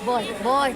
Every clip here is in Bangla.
বল বল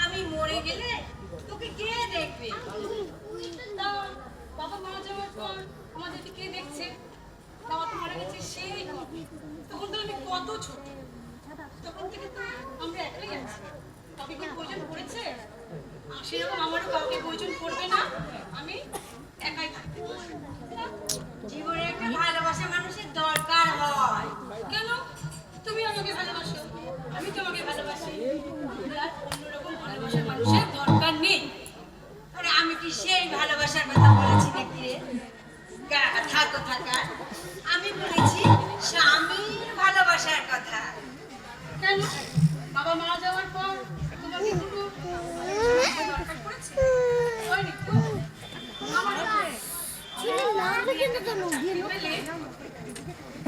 আমি মরে গেলে তোকে কে দেখবে? বাবা মারা যাওয়ার পর আমাদেরকে কে দেখছে? বাবা তো মারা গেছে সেই তখন তো আমি কত ছোট, তখন থেকে তো আমরা একলাই আছি। কাউকে কি প্রয়োজন পড়েছে? সেরকম আমারও কাউকে প্রয়োজন পড়বে না, আমি একাই থাকতে। জীবনে একটা ভালোবাসা মানুষের দরকার হয়। কেন? তুমি আমাকে ভালোবাসো, আমি তোমাকে ভালোবাসি, অন্যরকম ভালোবাসার মানুষের দরকার নেই। আরে আমি কি সেই ভালোবাসার কথা বলেছি নাকি রে? থাকো থাকার, আমি বলেছি স্বামীর ভালোবাসার কথা। কেন? বাবা মারা যাওয়ার পর তোমাকে কোনো দরকার পড়েছে? হয়নি তো?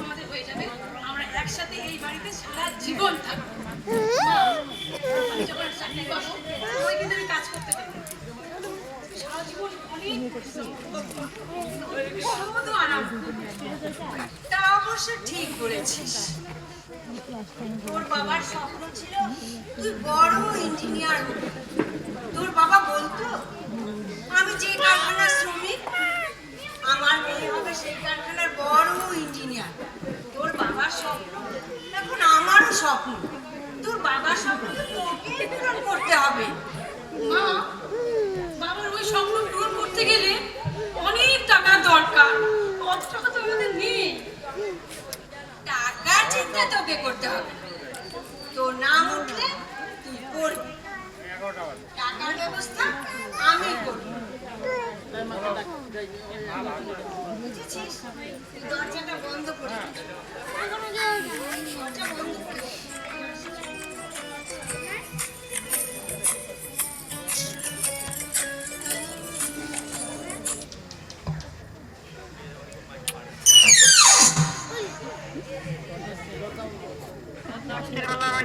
আমাদের হয়ে যাবে, আমরা একসাথে এই বাড়িতে সারা জীবন থাকবো। আমি যখন চাকরি করবো ওই কিন্তু আমি কাজ করতে পারবো সারা জীবন, অনেক শুধু আরাম। তা অবশ্য ঠিক বলেছিস। তোর বাবার স্বপ্ন ছিল তুই বড় ইঞ্জিনিয়ার হবি। তোর বাবা বলতো আমি যে কারখানার শ্রমিক, আমার মেয়ে হবে সেই কারখানার বড় ইঞ্জিনিয়ার। তোর বাবার স্বপ্ন এখন আমারও স্বপ্ন। তোর বাবার স্বপ্ন তো তোকে পূরণ করতে হবে। মা, বাবার ওই স্বপ্ন পূরণ করতে গেলে অনেক টাকা দরকার। অত টাকা তো আমাদের নেই। টাকার চিন্তা তোকে করতে হবে। তোর নাম উঠলে তুই করবি, টাকার ব্যবস্থা আমি করব। বুঝেছিস? দরজাটা বন্ধ করে দরজা বন্ধ করে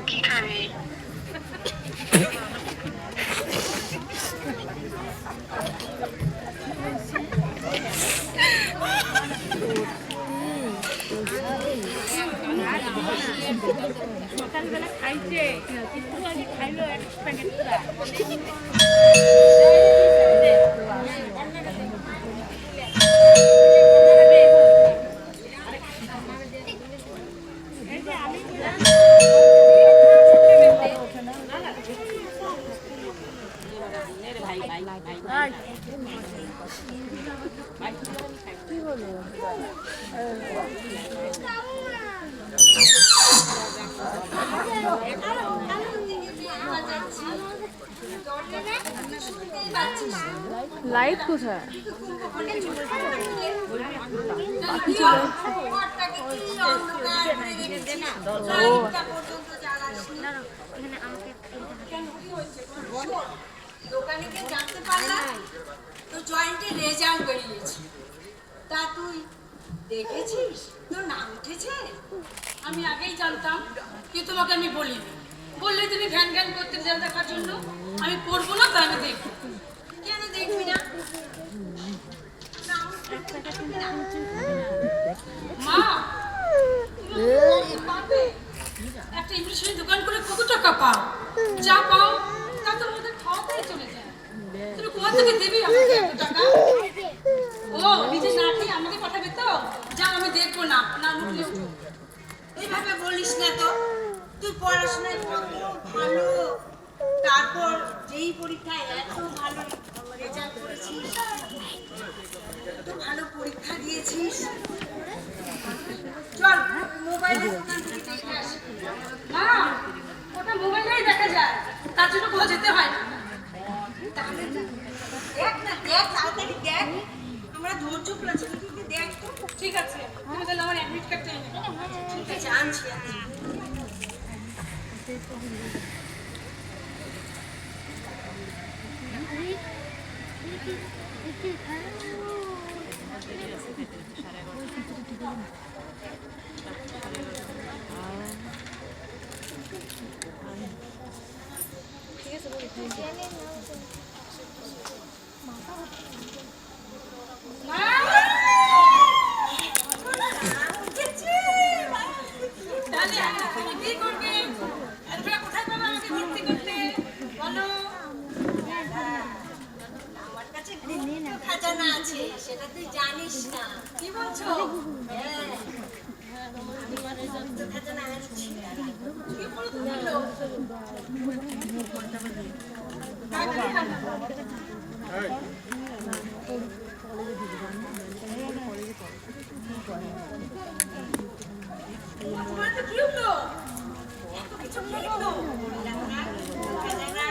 কি খাবি? সকালবেলা খাইছে কিন্তু আজ খাইলো এক প্যাকেট। লাইট কোথায়? দোকানে গিয়ে জানতে পারলাম তো জয়েন্টের রেজাল্ট বেরিয়েছে। তা তুই দেখেছিস তোর নাম উঠেছে? আমি আগেই জানতাম, কিন্তু তোমাকে আমি বলিনি। বললে তুমি ঘ্যান ঘ্যান করতে রেজাল্ট দেখার জন্য। আমি পড়বো না, তাই আমি দেখবো। কেন দেখবি না? মা, তুমি পাবে? একটা ইংলিশের দোকান করে কত টাকা পাও? যা পাও তা তোর মধ্যে খাওয়াতেই চলে যায়। তুমি কোথা থেকে দিবি আমাকে এত টাকা? ও নিজে না খেয়ে আমাকে পাঠাবে তো? যা, আমি দেখবো না। না উঠলে উঠো। এইভাবে বলিস না তো, তুই পড়াশোনায় কত ভালো, তারপর যেই পরীক্ষায় এত ভালো রেজাল্ট করেছিস, এত ভালো পরীক্ষা দিয়েছিস। চল মোবাইলের দোকান থেকে দেখে আসি। মা, ওটা মোবাইলেই দেখা যায়, তার জন্য কোথাও যেতে হয় না। তাহলে দেখ না, দেখ তাড়াতাড়ি দেখ, আমরা ধৈর্য করেছি, কিন্তু দেখ তো। ঠিক আছে, তুমি তাহলে আমার অ্যাডমিট কার্ডটা এনে দাও। ঠিক আছে, আনছি আনছি। তাহলে এখন তুমি কি করবে? তোমরা কোথায় পাবে আমাকে ভর্তি করতে? বলো। আমার কাছে গুপ্ত খাজানা আছে, সেটা তুই জানিস না। কি বলছো? হ্যাঁ, আমি গুপ্ত খাজানা আনছি। কি বলো তুমি? তাড়াতাড়ি আনো। তোমার তো কি হলো? এত কিছু কি হলো? বললাম না, গুপ্ত খাজানা।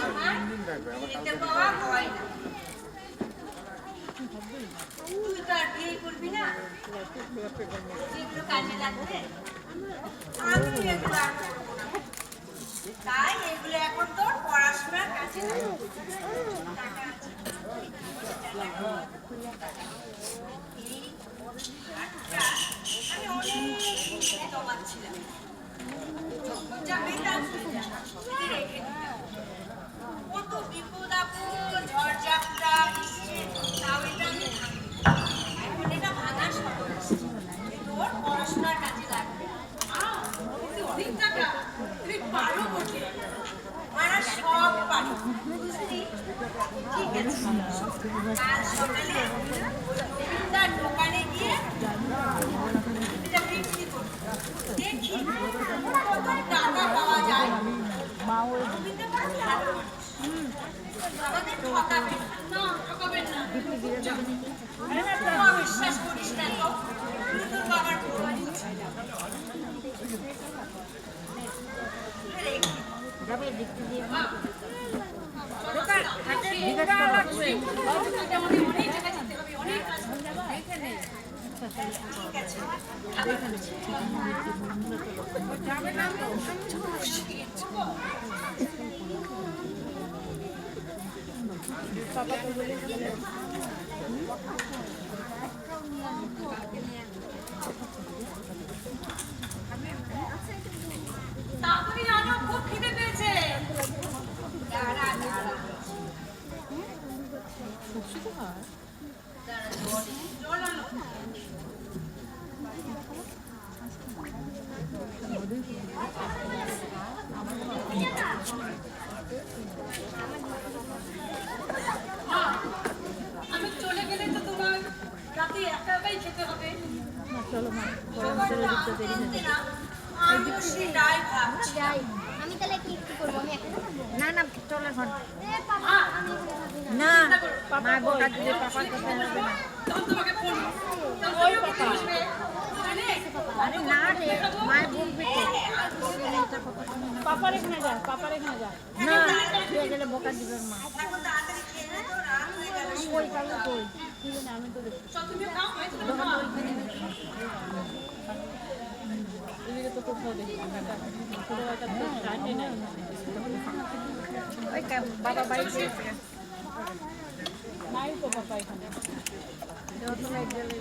আমার বিয়েতে পাওয়া গয়না। তুই তো আর বিয়ে করবি না, যেগুলো কাজে লাগবে আমি এগুলো আর করবো না। তাই এগুলো এখন তোর পড়াশোনার কাজে লাগবে। টাকা আছে। এই হাতটা আমি অনেক দিনে জমাচ্ছিলাম। যা পেতাম শুধু রেখে দিতাম। কত বিপদ আপদ, ঝড় ঝাপটা, বৃষ্টি, তাও এটা আমি ভাঙি। এখন এটা ভাঙার সময় আসছে। এ তোর পড়াশোনার কাজে লাগবে। কিন্তু অনেক টাকা, তুমি পারো বটে। মারা সব পারি, বুঝলি? ঠিক আছে, কাল সকালে গোবিন্দার দোকানে গিয়ে এটা বিক্রি করবো। দেখি কত টাকা পাওয়া যায়। গোবিন্দা বড় ভালো মানুষ। আমাদের ঠকাবে না। না, ঠকাবেন না। তুই অবিশ্বাস করিস না তো, তুই তোর বাবার বউ দিচ্ছিস। অনেক টাকা দিতে হবে, অনেক কাজ করতে হবে। ঠিক আছে, তাড়াতাড়ি আনো, খুব খিদে পেয়েছে। দাঁড়া দাঁড়া জল আনো। মা, আমি চলে গেলে চলো মা পরে আমাদের ওই দিকটা দেরি হয়ে যাবে। আমিও সেটাই ভাবছি। যাই আমি তাহলে কি করবো আমি একা থাকবো না না চলো এখন আমি এখানে থাকি না না মা বোকা দিলে পাপার কথা হবে না। তখন তোমাকে ফোন ওই পাপা আরে না রে মায়ের বলবে তো পাপার এখানে যা পাপার এখানে যা না দিয়ে গেলে বোকা দিবে মা এখন তাড়াতাড়ি খেয়ে নে তো, রাত হয়ে গেল। কই কালো কই কি জানি আমি তো দেখি তুমিও খাও আমি তো এদিকে তো কোথাও দেখি না ছোট একটা তো শার্টে নাই ওই বাবা বাইক গেছে নাই তো পাপা এখানে যত লাইট জ্বলে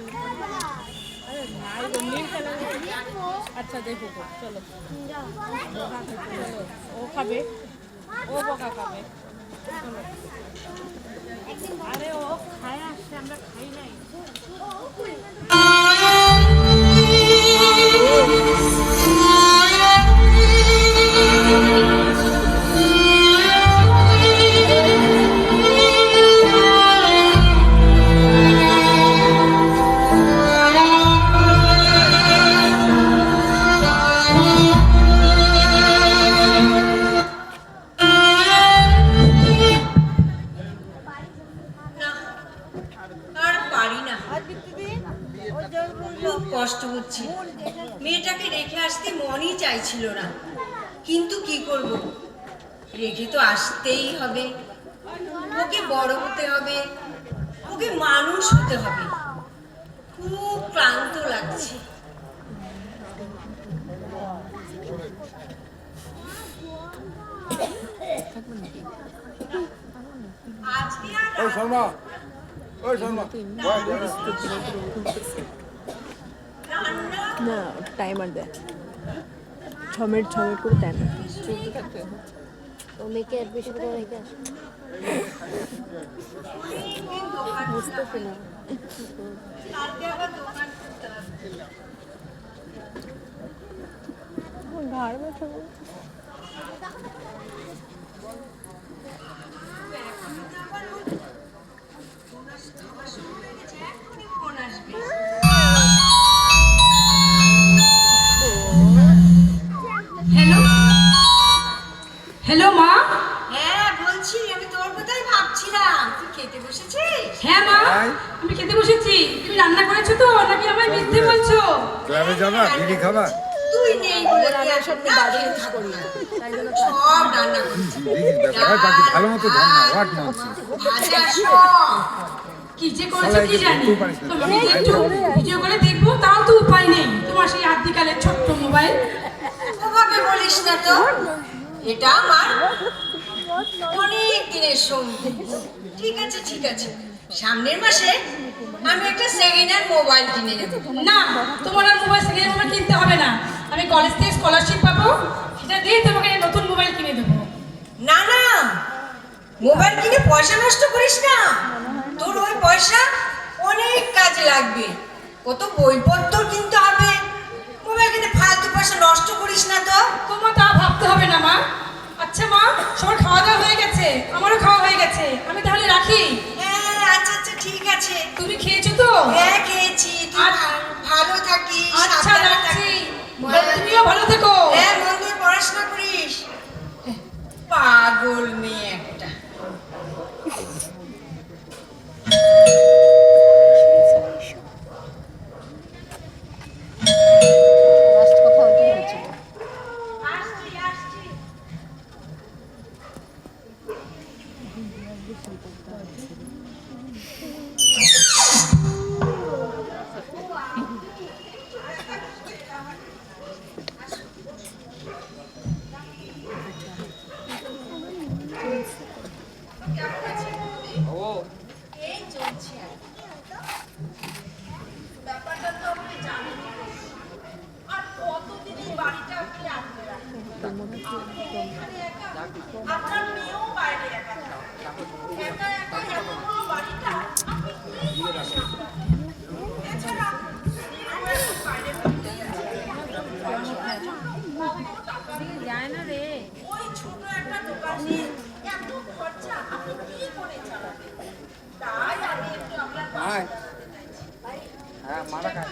আরে নাই তো নীল কালার আচ্ছা দেখো চলো চলো ও খাবে ও বোকা খাবে চলো আরে ও খায় আসছে আমরা খাই নাই না, আর পারি না। খুব কষ্ট হচ্ছে। মেয়েটাকে রেখে আসতে মনই চাইছিল না, কিন্তু কি করব, রেখে তো আসতেই হবে। ওকে বড় হতে হবে, ওকে মানুষ হতে হবে। খুব ক্লান্ত লাগছে। আজকে আর ওই শর্মা ওই শর্মা রান্না না টাইমার দেয় 6 মিনিট করে টাইমার চলতে থাকতে ও মেয়েকে অ্যাডমিশন করে রেখে আসো অনেকদিন দোকান বুঝতেছি না কালকে আবার দোকান খুলতে হবে। ঘাড় ব্যথা করে। হ্যালো হ্যালো মা হ্যাঁ বলছি, আমি তোর কথাই ভাবছিলাম। তুই খেতে বসেছিস? হ্যাঁ মা আমি খেতে বসেছি তুমি রান্না করেছো তো নাকি আমায় মিথ্যে বলছো ক্লাবে যাবা বিড়ি খাবা তুই নেই বলে কি আর সামনে না দাঁড়িয়ে খেয়ে ইউজ করি তাই জন্য সব রান্না করছি। বিড়ির ব্যাপার বাকি ভালো মতো ধর না হোয়াট ননসেন্স ভাজা সব। কি যে করেছো কি জানি তোমাকে একটু ভিডিও করে দেখবো তাও তো উপায় নেই তোমার সেই আদিকালের ছোট্ট মোবাইল ওভাবে বলিস না তো, এটা আমার অনেক দিনের সঙ্গী। ঠিক আছে ঠিক আছে, সামনের মাসে আমি একটা সেকেন্ড হ্যান্ড মোবাইল কিনে নেব। না তোমার আর মোবাইল সেকেন্ড মোবাইল কিনতে হবে না আমি কলেজ থেকে স্কলারশিপ পাবো সেটা দিয়ে তোমাকে একটা নতুন মোবাইল কিনে দেবো না না, মোবাইল কিনে পয়সা নষ্ট করিস না। তোর ওই পয়সা অনেক কাজে লাগবে। কত বইপত্র কিনতে হবে, মোবাইল কিনে ফালতু পয়সা নষ্ট করিস না তো। তোমার তা ভাবতে হবে না মা আচ্ছা মা সবার খাওয়া দাওয়া হয়ে গেছে আমারও খাওয়া হয়ে গেছে আমি তাহলে রাখি হ্যাঁ আচ্ছা আচ্ছা ঠিক আছে। তুমি খেয়েছো তো হ্যাঁ খেয়েছি। তুই ভালো থাকিস, আচ্ছা সাবধানে রাখছি থাকিস। তুমিও ভালো থেকো হ্যাঁ মন দিয়ে পড়াশোনা করিস। পাগল মেয়ে একটা। লাস্ট কথা ওইটাই হয়েছিল আসছি আসছি। এই চলছে আর কি। ব্যাপারটা তো আপনি জানেন। আর কতদিন এই বাড়িটা আপনি আটকে রাখবেন? এখানে একা, আপনার মেয়েও বাইরে একা থাকে। একা একা এত বড় বাড়িটা আপনি কি করে সামলাবেন? এছাড়া স্ত্রীও এখন বাইরে থাকতেই আছে। যায় না রে ওই ছোট একটা দোকান নিয়ে এত খরচা আপনি কি করে চালাবেন? তাই আমি একটু আপনার আয় হ্যাঁ মারা খায়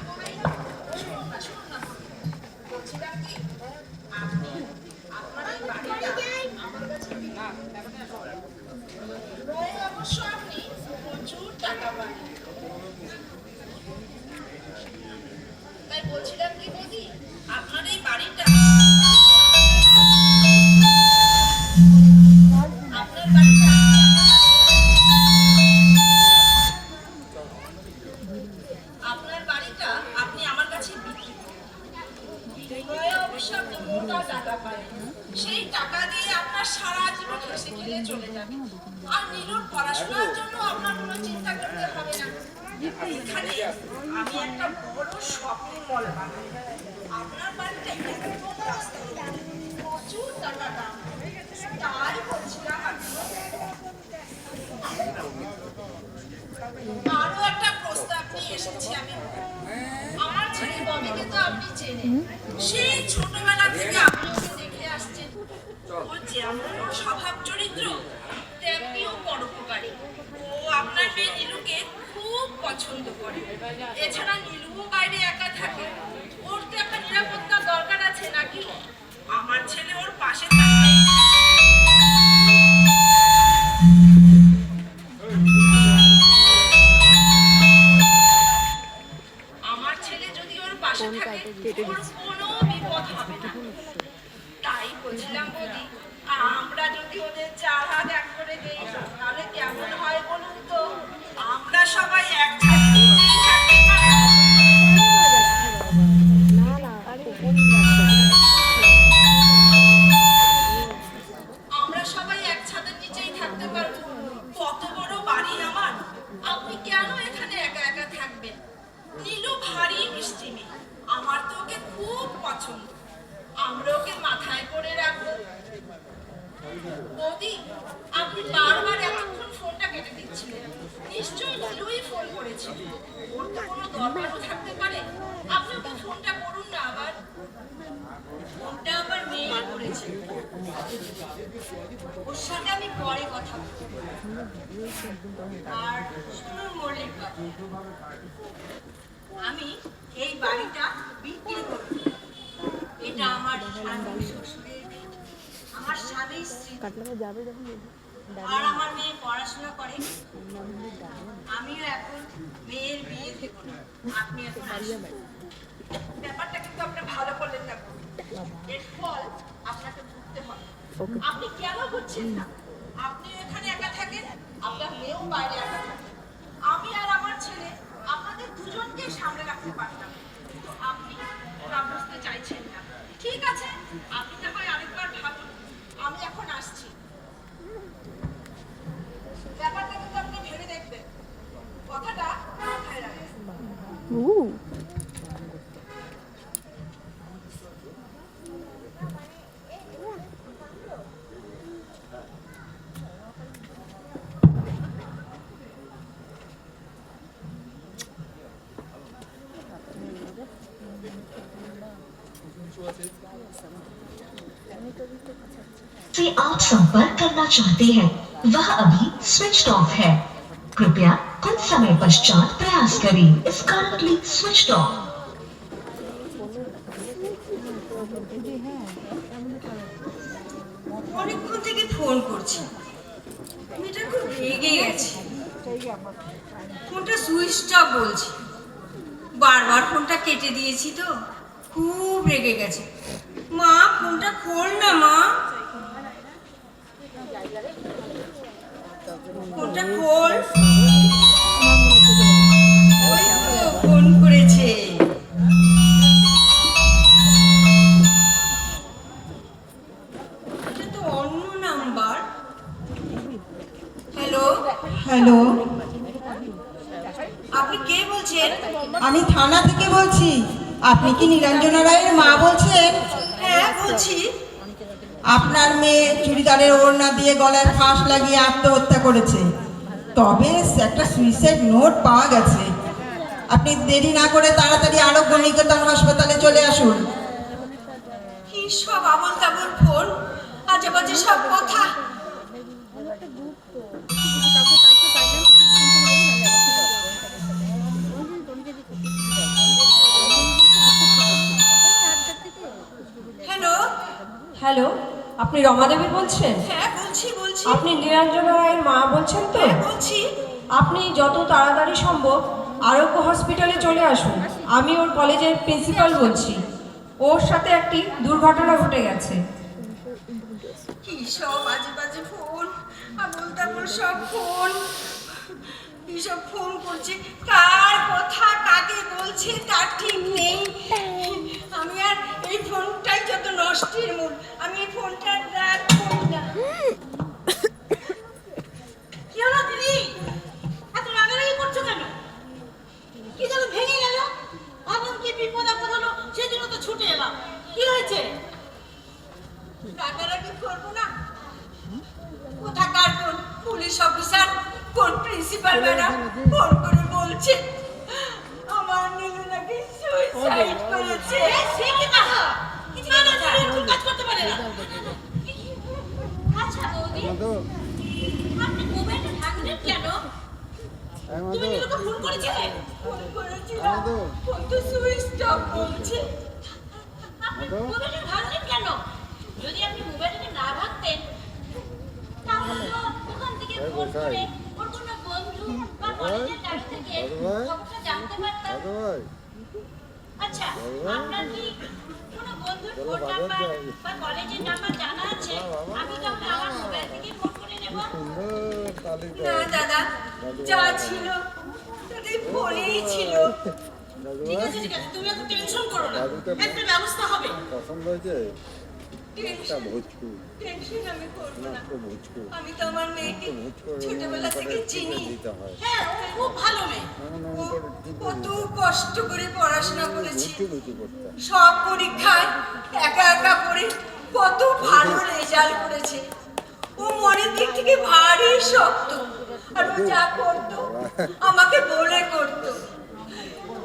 টাকা পায়। তাই বলছিলাম কি বৌদি, আপনার এই বাড়িটা আপনার বাড়িটা আপনার বাড়িটা আপনি আমার কাছে বিক্রি করুন। বিনিময়ে অবশ্য আপনি মোটা টাকা পাবেন। সেই টাকা দিয়ে আপনার সারা জীবন হেসে খেলে চলে যাবে। আর নীলুর পড়াশোনার জন্য আপনার কোনো চিন্তা করতে হবে না। এখানে আমি একটা বড় শপিং মল বানাবো। আপনার বাড়িটা একদম রাস্তায়, প্রচুর টাকা দাম। তাই বলছিলাম আরো একটা প্রস্তাব নিয়ে এসেছি আমি। আমার ছেলে ববিকে তো আপনি চেনেন, সেই ছোটবেলা থেকে আপনি ওকে দেখে আসছেন। ওর যেমন স্বভাব চরিত্র তেমনিও পরোপকারী। ও আপনার মেয়ে নীলুকে খুব পছন্দ করে। এছাড়া নীলুও বাইরে একা থাকে, ওর তো একটা নিরাপত্তার দরকার আছে নাকি? আমার ছেলে ওর পাশে থাকবে। আমার ছেলে যদি ওর পাশে থাকে ওর কোনো বিপদ হবে না। তাই বলছিলাম বৌদি, আমরা যদি ওদের 4 হাত এক করে দেই তাহলে কেমন হয় বলুন তো? আমরা সবাই এক ছাদের নিচেই থাকতে পারবো। আমরা সবাই এক ছাদের নিচেই থাকতে পারবো। কত বড় বাড়ি আমার, আপনি কেন এখানে একা একা থাকবেন? নীলু ভারী মিষ্টি মেয়ে, আমার তো ওকে খুব পছন্দ। আমরা ওকে মাথায় করে রাখবো। বৌদি, আপনি বারবার এতক্ষণ ফোনটা কেটে দিচ্ছিলেন, নিশ্চয়ই নীলুই ফোন করেছিল। ওর তো কোনো দরকারও থাকতে পারে, আপনি ওকে ফোনটা করুন না আবার। ফোনটা আবার মেয়ে করেছে, ওর সাথে আমি পরে কথা বলবো। আর শুনুন মল্লিক বাবু, আমি এই বাড়িটা বিক্রি করব। এটা আমার স্বামী শ্বশুরের বাড়ি, আমার স্বামীর স্ত্রী, আর আমার মেয়ে পড়াশোনা করে। আমিও এখন মেয়ের বিয়ে দেব। আপনি এখন আসুন। ব্যাপারটা কিন্তু আপনি ভালো করলেন না, এর ফল আপনাকে ভুগতে হবে। আপনি কেন বুঝছেন না? আপনি এখানে একা থাকেন, আপনার মেয়েও বাইরে একা থাকে। আমি আর আমার ছেলে আপনাদের দুজনকে সামনে রাখতে পারতাম, কিন্তু আপনি তা বুঝতে চাইছেন না। ঠিক আছে, আপনি না হয় আরেকবার ভাবুন। আমি এখন আসছি। ব্যাপারটা কিন্তু আপনি ভেবে দেখবেন, কথাটা মাথায় রাখবেন। से आप संपर्क करना चाहते हैं वह अभी स्विच ऑफ है। कृपया कुछ समय पश्चात प्रयास करें। इस करंटली स्विच ऑफ। অনেকক্ষণ থেকে ফোন করছি, মেয়েটা খুব রেগে গেছে। ফোনটা সুইচ অফ বলছে, বারবার ফোনটা কেটে দিয়েছি তো খুব রেগে গেছে। মা ফোনটা খোল না মা, ফোনটা খোল। ওই তো ফোন করেছে। এটা তো অন্য নাম্বার। হ্যালো হ্যালো, আপনি কে বলছেন? আমি থানা থেকে বলছি। আপনি কি নিরঞ্জনা রায়ের মা বলছেন? হ্যাঁ বলছি। আপনার মেয়ে চুড়িদারের ওড়না দিয়ে গলায় ফাঁস লাগিয়ে আত্মহত্যা করেছে, তবে একটা সুইসাইড নোট পাওয়া গেছে। আপনি দেরি না করে তাড়াতাড়ি আলোক নিকেতন হাসপাতালে চলে আসুন। কি সব আবল তাবল ফোন, আজে বাজে সব কথা। হ্যালো হ্যালো, আপনি রমা দেবী বলছেন? হ্যাঁ বলছি বলছি। আপনি নিরঞ্জনা রায়ের মা বলছেন তো? হ্যাঁ বলছি। আপনি যত তাড়াতাড়ি সম্ভব আরোগ্য হসপিটালে চলে আসুন। আমি ওর কলেজের প্রিন্সিপাল বলছি। ওর সাথে একটি দুর্ঘটনা ঘটে গেছে। কি সব বাজে বাজে ফোন, আবল তাবল সব ফোন, কিসব ফোন করছে, কার কথা কাকে বলছে তার ঠিক নেই। আমি আর এই ফোনটাই যত নষ্টের মূল, আমি এই ফোনটা রাখবো না। কি হলো দিদি, এত রাগারাগি করছো কেন? কি যেন ভেঙে গেল, ভাবলাম কি বিপদ আপদ হলো, সেজন্য তো ছুটে এলাম। কি হয়েছে? রাগারাগি করবো না? কোথাকার কোন পুলিশ অফিসার, কোন প্রিন্সিপাল ম্যাডাম ফোন করে বলছে আমার নীলু নাকি সুইসাইড করেছে। সে কি কথা? না না না, এরকম কাজ করতে পারে না। আচ্ছা বৌদি, আপনি মোবাইলটা ভাঙলেন কেন? তুমি নীলুকে ফোন করেছিলে? ফোন করেছিলাম, ফোন তো সুইচ অফ বলছে। আপনি মোবাইলটা ভাঙলেন কেন? যদি আপনি মোবাইলটা না ভাঙতেন তাহলে তো ওখান থেকে ফোন করে ওর কোনো বন্ধু বা কলেজের গাড়ি থেকে খবরটা জানতে পারতাম। আচ্ছা, আপনার কি কোনো বন্ধুর ফোন নাম্বার বা কলেজের নাম্বার জানা আছে? আমি তাহলে আমার মোবাইল থেকে ফোন করে নেব। না দাদা, যা ছিল তাদের ফোনেই ছিল। ঠিক আছে ঠিক আছে, তুমি এত টেনশন করো না, একটা ব্যবস্থা হবে। পছন্দ হয়েছে? টেনশন আমি করবো না। আমি তো আমার মেয়েকে ছোটবেলা থেকে চিনি। হ্যাঁ, ও খুব ভালো মেয়ে। ও কত কষ্ট করে পড়াশোনা করেছে, সব পরীক্ষায় একা একা পড়ে কত ভালো রেজাল্ট করেছে। ও মনের দিক থেকে ভারী শক্ত, আর ও যা করতো আমাকে বলে করতো।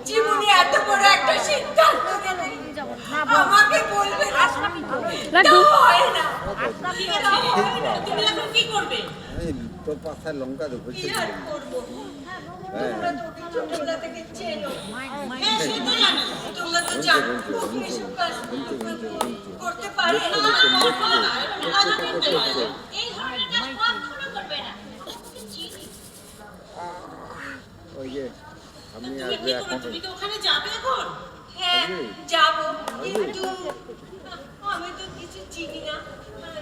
জীবনে এত বড় একটা সিদ্ধান্ত নেবে আমাকে বলবে না, হয় না। তুমি এখন কি করবে? তোর পাশায় লঙ্কা দেবো। কি আর করবো? তোমরা তো ওকে ছোটবেলা থেকে চেনো। হ্যাঁ, সে তো জানি, তোমরা তো জানো ও এসব কাজ করতে পারে না। এই ধরনের কাজ কখনো করবে না। ওই যে আমি তুমি আজকে কি করবে? এখন তুমি তো ওখানে যাবে এখন? হ্যাঁ, যাবো, কিন্তু আমি তো কিছু চিনি না।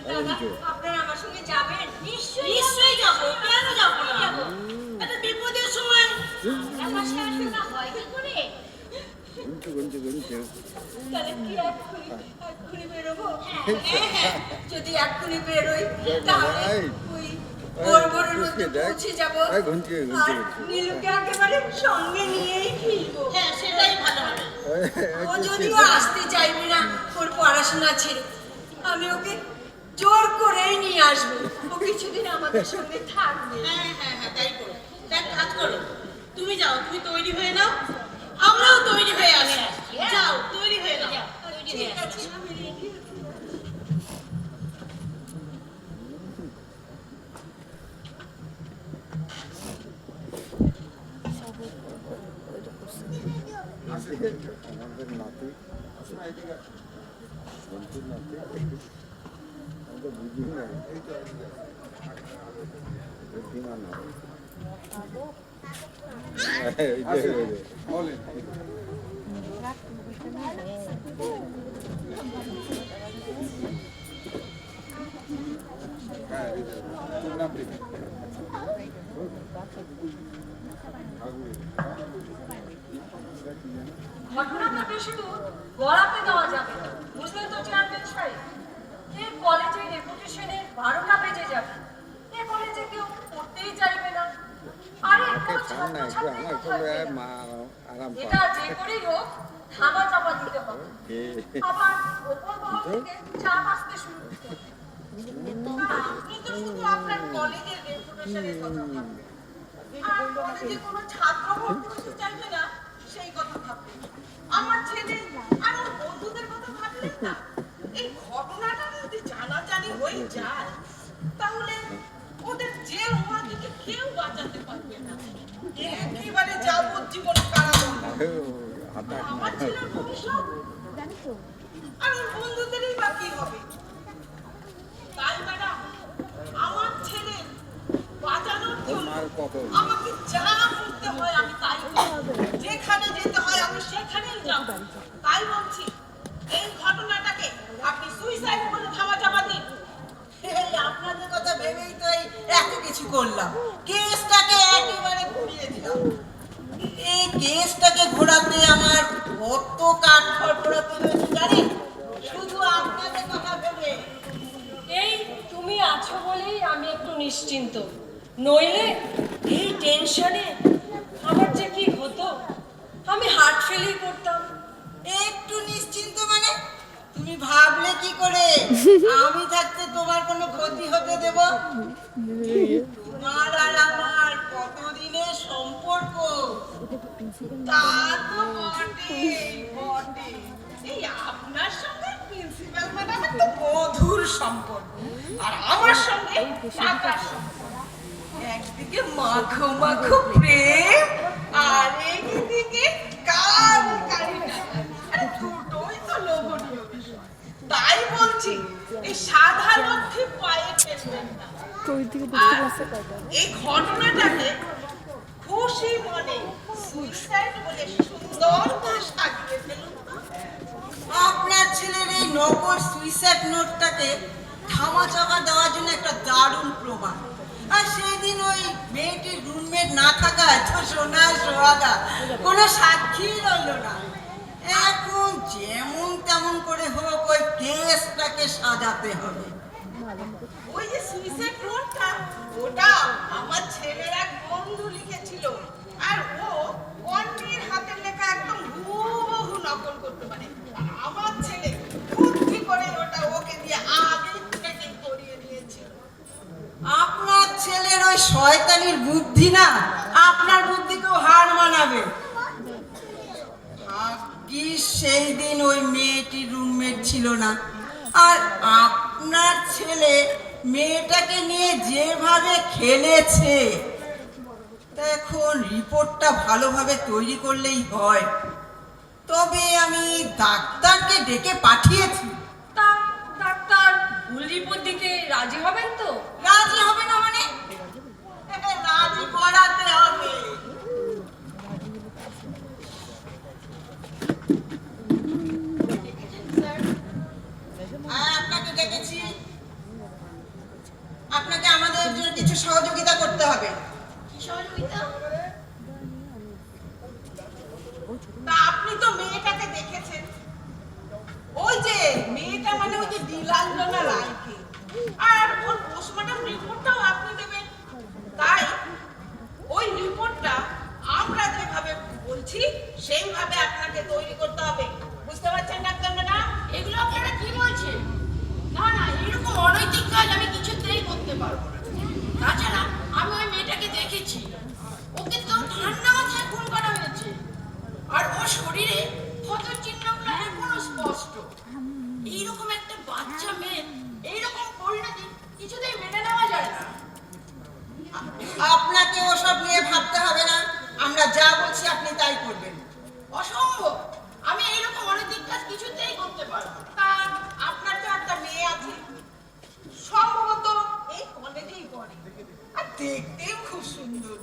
দাদা, আপনারা আমার সঙ্গে যাবেন? নিশ্চয়ই যাবো, কেন যাবো না? একটা বিপদের সময় আমার সাথে না হয় কি করে? তাহলে কি এক্ষুনি বেরোবো? হ্যাঁ, যদি এক্ষুনি বেরোই তাহলে ওই বড় রোদে পৌঁছে যাবো, আর নীলুকে একেবারে সঙ্গে নিয়েই ফিরবো। হ্যাঁ, সেটাই ভালো হবে। ও যদিও আসতে চাইবে না ওর পড়াশোনা ছেড়ে, আমি ওকে জোর করেই নিয়ে আসবো। ও কিছুদিন আমাদের সঙ্গে থাকবে। হ্যাঁ হ্যাঁ হ্যাঁ, তাই করো। এক কাজ করো, তুমি যাও, তুমি তৈরি হয়ে নাও, আমরাও তৈরি হয়ে আসি। যাও, তৈরি হয়ে নাও। ঠিক আছে, আমি রেডি। আমাদের নাতি বন্ধুর নাতি আমাদের বুঝি না বুদ্ধিমান হবে। ঘটনাটা বেশি দূর গড়াতে দেওয়া যাবে না, বুঝলেন তো চেয়ারম্যান সাহেব? এই কলেজে রেপুটেশনের 12টা বেজে যাবে। এই কলেজে কেউ পড়তেই চাইবে না। আরে কোনো ছাত্রছাত্রী কোথায়? এটা যে করেই হোক ধামা চাপা দিতে হবে। আবার ওপর মহল থেকে চাপ আসতে শুরু করতে হবে। কিন্তু শুধু আপনার কলেজের রেপুটেশনের কথা ভাববেন, আর কলেজে কোনো ছাত্র ভর্তি হতে চাইবে না সেই কথা ভাববেন। আমার ছেলে আর ওর বন্ধুদের কথা ভাবলেন না। এই ঘটনাটা যদি জানাজানি হয়ে যায় তাহলে ওদের জেল হওয়া থেকে কেউ বাঁচাতে পারবে না, একেবারে যাবজ্জীবন কারাদণ্ড। আমার ছেলের ভবিষ্যৎ আর ওর বন্ধুদেরই বা কি হবে? তাই ম্যাডাম, আমার ছেলে বাঁচানোর জন্য আমাকে যা করতে হয় আমি তাই করব। যেখানে যেতে হয় আমি সেখানেই যাব। তাই বলছি এই ঘটনাটাকে আপনি সুইসাইড বলে ধামাচাপা দিন। এই আপনাদের কথা ভেবেই তো এই এত কিছু করলাম, কেসটাকে একেবারে ঘুরিয়ে দিলাম। এই কেসটাকে ঘোরাতে আমার কত কাঠখড় পোড়াতে হয়েছে জানেন, শুধু আপনাদের কথা ভেবে। এই তুমি আছো বলেই আমি একটু নিশ্চিন্ত, নইলে এই টেনশনে আমার যে কি হতো, আমি হার্ট ফেলই করতাম। একটু নিশ্চিন্ত মানে তুমি ভাবলে কি করে আমি থাকতে তোমার কোনো ক্ষতি হতে দেব? তোমার আর আমার কতদিনের সম্পর্ক, তা তো বটে। এই আপনার সঙ্গে প্রিন্সিপাল ম্যাডামের তো মধুর সম্পর্ক, আর আমার সঙ্গে টাকার সম্পর্ক। একদিকে মাখো মাখো প্রেম, আর একদিকে কারি কারি টাকা। আরে দুটোই তো লোভনীয় বিষয়। তাই বলছি এই সাদা লক্ষ্মী পায়ে ফেলবেন না। আর এই ঘটনাটাকে খুশি মনে সুইসাইড বলে সুন্দর করে সাজিয়ে ফেলুন। আপনার ছেলের এই নকল সুইসাইড নোটটাকে ধামাচাপা দেওয়ার জন্য একটা দারুণ প্রমাণ। আর সেই দিন ওই মেয়েটির রুমমেট না থাকায় তো সোনা সোহাগা কোনো সাক্ষী রইল না। এখন যেমন তেমন করে হোক ওই কেসটাকে সাজাতে হবে। ওই যে সুইসাইড নোটটা, ওটা আমার ছেলের এক বন্ধু লিখেছিল, আর ও অন্যের হাতের লেখা একদম হুবহু নকল করতে পারে। আর আমার ছেলে বুদ্ধি করে ওটা ওকে দিয়ে আগে থেকে করিয়ে দিয়েছিল। আপনার ছেলের ওই শয়তানির বুদ্ধি না আপনার বুদ্ধিকেও হার মানাবে। কি সেই দিন ওই মেয়েটির রুমমেট ছিল না, আর আপনার ছেলে মেয়েটাকে নিয়ে যেভাবে খেলেছে, এখন রিপোর্টটা ভালোভাবে তৈরি করলেই হয়। তবে আমি ডাক্তারকে ডেকে পাঠিয়েছি। তা ডাক্তার ভুল রিপোর্ট দিতে রাজি হবেন তো? রাজি হবে না মানে? রাজি করাতে হবে। আপনাকে ডেকেছি, আপনাকে আমাদের জন্য কিছু সহযোগিতা করতে হবে। কি সহযোগিতা? তা আপনি তো মেয়েটাকে দেখেছেন। ওই যে মেয়েটা মানে ওই যে নীলাঞ্জনা রায়কে, আর ওর পোস্টমর্টম রিপোর্টটাও আপনি দেবেন। তাই ওই রিপোর্টটা আমরা যেভাবে বলছি সেইভাবে আপনাকে তৈরি করতে হবে। বুঝতে পারছেন ডাক্তার ম্যাডাম? এগুলো আপনারা কি বলছেন? না না, এরকম অনৈতিক কাজ আমি কিছুতেই করতে পারবো না। তাছাড়া আমি ওই মেয়েটাকে দেখেছি, ওকে তো ঠান্ডা মাথায় খুন করা হয়েছে, আর ওর শরীরে ক্ষত চিহ্নগুলো এখনো স্পষ্ট। এইরকম একটা বাচ্চা মেয়ে এইরকম পরিণতি কিছুতেই মেনে নেওয়া যায় না। আপনাকে ওসব নিয়ে ভাবতে হবে না, আমরা যা বলছি আপনি তাই করবেন। অসম্ভব, আমি এইরকম অনৈতিক কাজ কিছুতেই করতে পারবো না। তা আপনার তো একটা মেয়ে আছে, সম্ভবত এই কলেজেই পড়ে, আর দেখতেও খুব সুন্দর।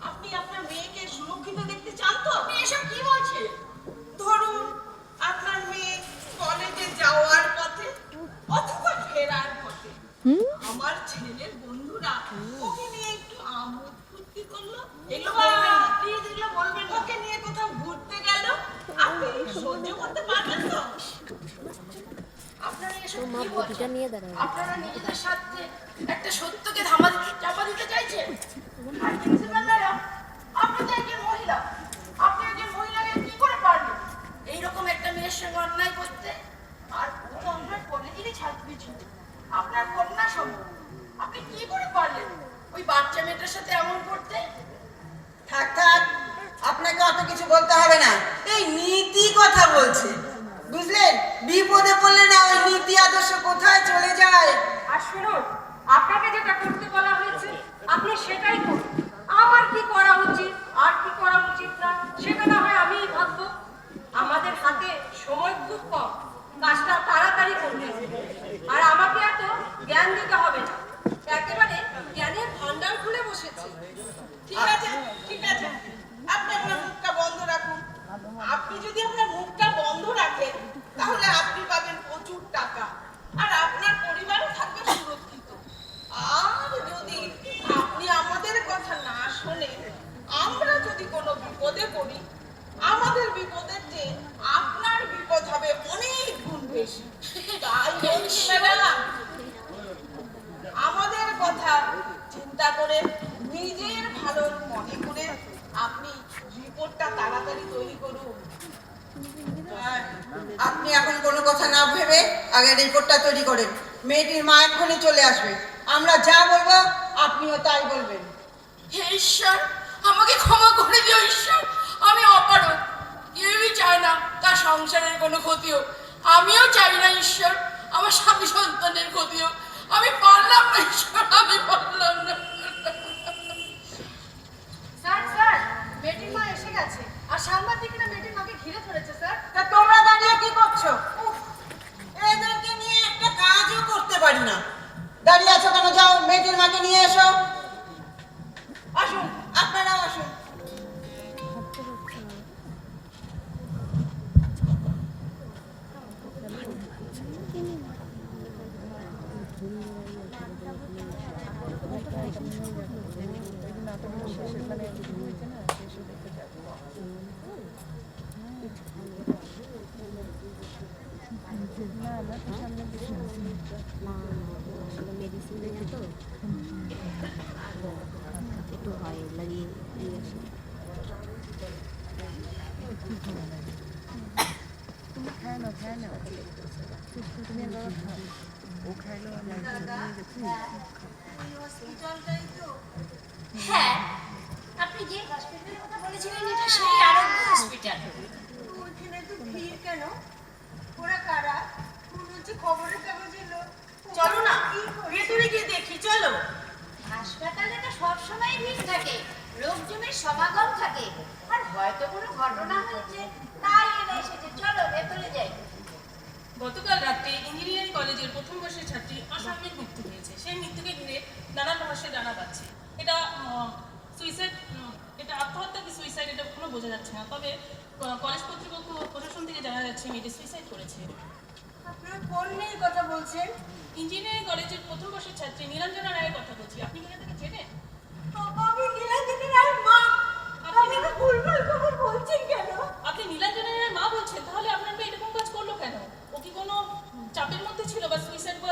আপনি আপনার মেয়েকে সুরক্ষিত দেখতে চান তো? আপনি এসব কি বলছেন? ধরুন আপনার মেয়ে কলেজে যাওয়ার পথে অথবা ফেরার পথে আমার ছেলের বন্ধুরা ওকে নিয়ে একটু আমোদ ফুর্তি করলো, প্লিজ এগুলো বলবেন। ওকে নিয়ে কোথাও ঘুরতে গেল, আপনি সহ্য করতে পারবেন তো? আপনারা এসব মা কি বটিটা বলছেন? নিয়ে দাঁড়ায়। আপনারা নিজেদের সাথে একটা সত্যকে চাপা দিতে চাইছেন। আর প্রিন্সিপাল ম্যাডাম, আপনি তো একজন মহিলা, আপনি একজন মহিলাকে কি করে পারবেন এইরকম একটা মেয়ের সঙ্গে অন্যায় করতে? আর ও অন্যায় কলেজেরই ছাত্রী ছিল, আপনার কন্যা সম্ভব। আপনি কি করে পারলেন ওই বাচ্চা মেয়েটার সাথে এমন করতে? থাক থাক, আপনাকে অত কিছু বলতে হবে না, এই নীতি কথা বলছে, বুঝলেন? বিপদে পড়লে না ওই নীতি আদর্শ কোথায় চলে যায়। আর শুনুন, আপনাকে যেটা করতে বলা হয়েছে আপনি সেটাই করুন। আমার কি করা উচিত আর কি করা উচিত না সেটা না হয় আমিই ভাববো। আমাদের হাতে সময় খুব কম, কাজটা তাড়াতাড়ি করতে হবে। আর আমাকে এত জ্ঞান দিতে হবে না, একেবারে জ্ঞানের ভান্ডার খুলে বসেছে। ঠিক আছে আপনি আপনার মুখটা বন্ধ রাখুন। আপনি যদি আপনার মুখটা বন্ধ রাখেন তাহলে আপনি পাবেন প্রচুর টাকা আর আপনার পরিবারও থাকবে সুরক্ষিত। আর যদি আপনি আমাদের কথা না শোনেন, আমরা যদি কোনো বিপদে পড়ি, আমাদের বিপদের চেয়ে আপনার বিপদ হবে অনেক গুণ বেশি। তাই বলছি ম্যাডাম, আমাদের কথা চিন্তা করে নিজের ভালো মনে করে আপনি রিপোর্টটা তাড়াতাড়ি তৈরি করুন। আপনি এখন কোনো কথা না ভেবে আগে রিপোর্টটা তৈরি করেন। মেয়েটির মা এক্ষুনি চলে আসবে, আমরা যা বলবো আপনিও তাই বলবেন। হে ঈশ্বর, আমাকে ক্ষমা করে দিও ঈশ্বর, আমি অপারগ। কেউই চায় না তার সংসারের কোনো ক্ষতি হোক, আমিও চাই না ঈশ্বর আমার স্বামী সন্তানের ক্ষতি হোক। আমি পারলাম না ঈশ্বর, আমি পারলাম না। স্যার স্যার, মেয়েটির মা এসে গেছে আর সাংবাদিকরা মেয়েটির মাকে ঘিরে ধরেছে স্যার। তা তোমরা দাঁড়িয়ে কি করছো? এদেরকে নিয়ে একটা কাজও করতে পারি না। দাঁড়িয়ে আছো কেন? যাও মেয়েটির মাকে নিয়ে এসো। আসুন, আপনারাও আসুন। মেডিসিন দেয় তো একটু হয় লাগিয়ে দিয়ে আসি। তুমি খায় না তুমি বাবা খাও, ও খাইলো হ্যাঁ, আপনি যে হসপিটালের কথা বলেছিলেন এটা সেই আরোগ্য হসপিটাল। ওইখানে তো ভিড় কেন? ওরা কারা? মনে হচ্ছে খবরের কাগজে লোক। চলো না ভেতরে গিয়ে দেখি, চলো। হাসপাতালে তো সবসময় ভিড় থাকে, লোকজনের সমাগম থাকে, আর হয়তো কোনো ঘটনা হয়েছে তাই এরা এসেছে। চলো ভেতরে যাই। গতকাল রাতে ইঞ্জিনিয়ারিং কলেজের প্রথম বর্ষের ছাত্রী অস্বাভাবিক মৃত্যু হয়েছে। সেই মৃত্যুকে ঘিরে নানান রহস্য জানা যাচ্ছে। এটা সুইসাইড, এটা আত্মহত্যা কি সুইসাইড এটা এখনো বোঝা যাচ্ছে না। তবে কলেজ কর্তৃপক্ষ প্রশাসন থেকে জানা যাচ্ছে মেয়েটি সুইসাইড করেছে। আপনারা কোন মেয়ের কথা বলছেন? ইঞ্জিনিয়ারিং কলেজের প্রথম বর্ষের ছাত্রী নীলাঞ্জনা রায়ের কথা বলছি। আপনি কি তাকে চেনেন? আমি নীলাঞ্জনা রায়ের মা। আপনি তো ভুলভাল খবর বলছেন কেন? আপনি নীলাঞ্জনা রায়ের মা বলছেন, তাহলে আপনার মেয়ে এরকম কাজ করলো কেন? ও কি কোনো চাপের মধ্যে ছিল বা সুইসাইড বা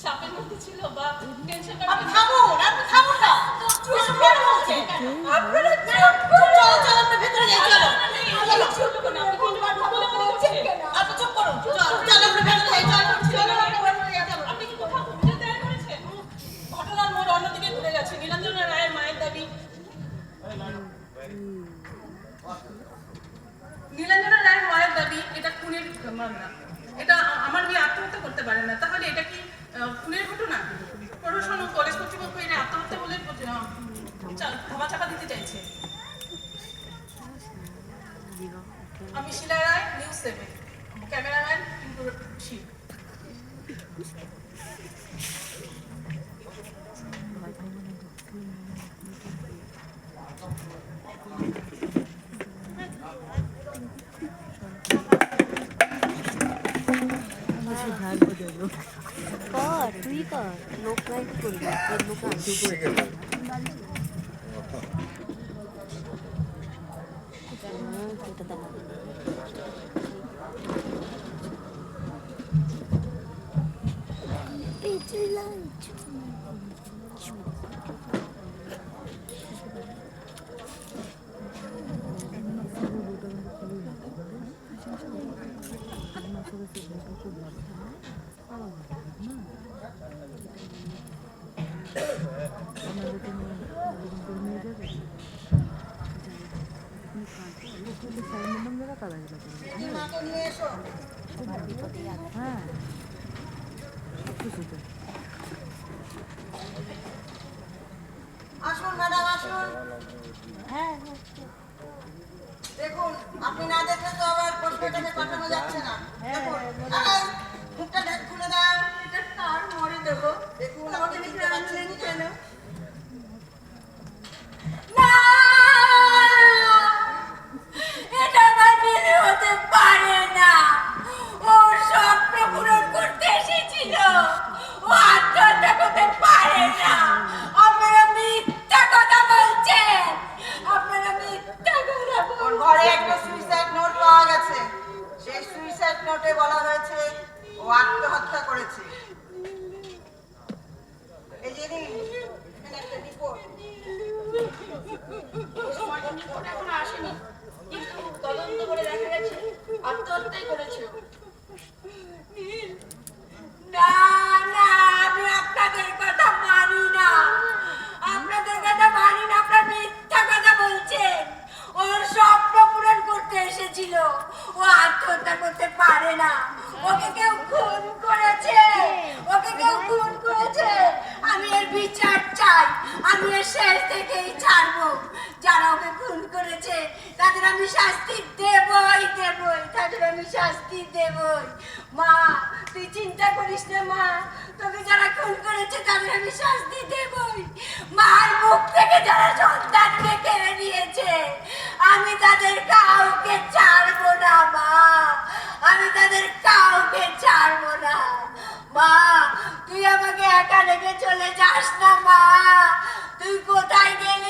চাপের মধ্যে ছিল বা টেনশন? আপনি থামুন না। চুপ করে বলছেন। আপনারা চুপ করুন। চলো আমরা ভেতরে যাই। চলো চুপ করুন। আপনি কোন কথা বলছেন কেন? আপনি চুপ করুন। চলো আমরা ভেতরে যাই। আপনি কি কোথাও অভিযোগ দায়ের করেছেন? ঘটনার মোড় অন্যদিকে ঘুরে গেছে। নীলাঞ্জনা রায়ের মায়ের দাবি, নীলাঞ্জনা রায়ের মায়ের দাবি এটা খুনের মামলা। এটা আমার মেয়ে আত্মহত্যা করতে পারে না। তাহলে এটা কি খুনের ঘটনা? প্রশাসন ও কলেজ কর্তৃপক্ষ এটা আত্মহত্যা বলে ধামাচাপা দিতে চাইছে। আমি শিলা রায়, নিউজ 7, ক্যামেরাম্যান শিব। কর তুই কর, লোক লাইক করবি, লোক আসি করে গেল। আসুন ম্যাডাম, আসুন। দেখুন, আপনি না দেখলে তো আবার পোস্টম্যানকে পাঠানো যাচ্ছে না। দেখুন, মুখটা ঢাক খুলে দাও। এটা কার মরে দেবো? দেখুন, আপনি দেখতে পাচ্ছেন কেন? আত্মহত্যা করতে পারে না। ওকে কেউ খুন করেছে, ওকে কেউ খুন করেছে। আমি এর বিচার চাই, আমি এর শেষ থেকেই ছাড়বো। যারা ওকে খুন করেছে তাদের আমি শাস্তি দেবই, তাদের আমি শাস্তি দেবই। মা তুই চিন্তা করিস না মা, তোকে যারা খুন করেছে তাদের আমি শাস্তি দেবই। মার মুখ থেকে যারা সন্তানকে কেড়ে নিয়েছে আমি তাদের কাউকে ছাড়বো না মা, আমি তাদের কাউকে ছাড়বো না। মা তুই আমাকে একা রেখে চলে যাস না মা, তুই কোথায় গেলি